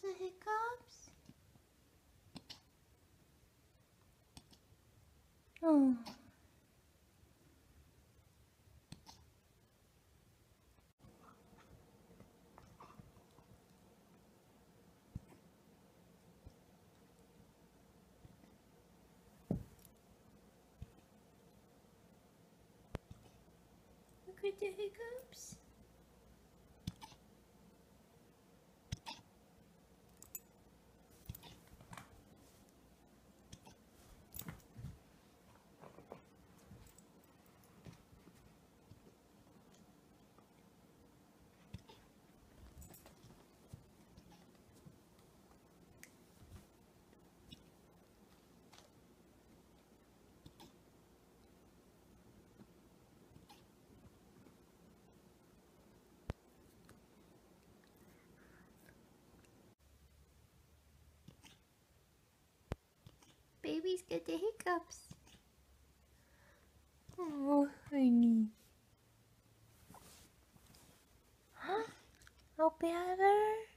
The hiccups? Oh. Look at the hiccups. Baby's got the hiccups. Oh, honey. Huh? Oh, better?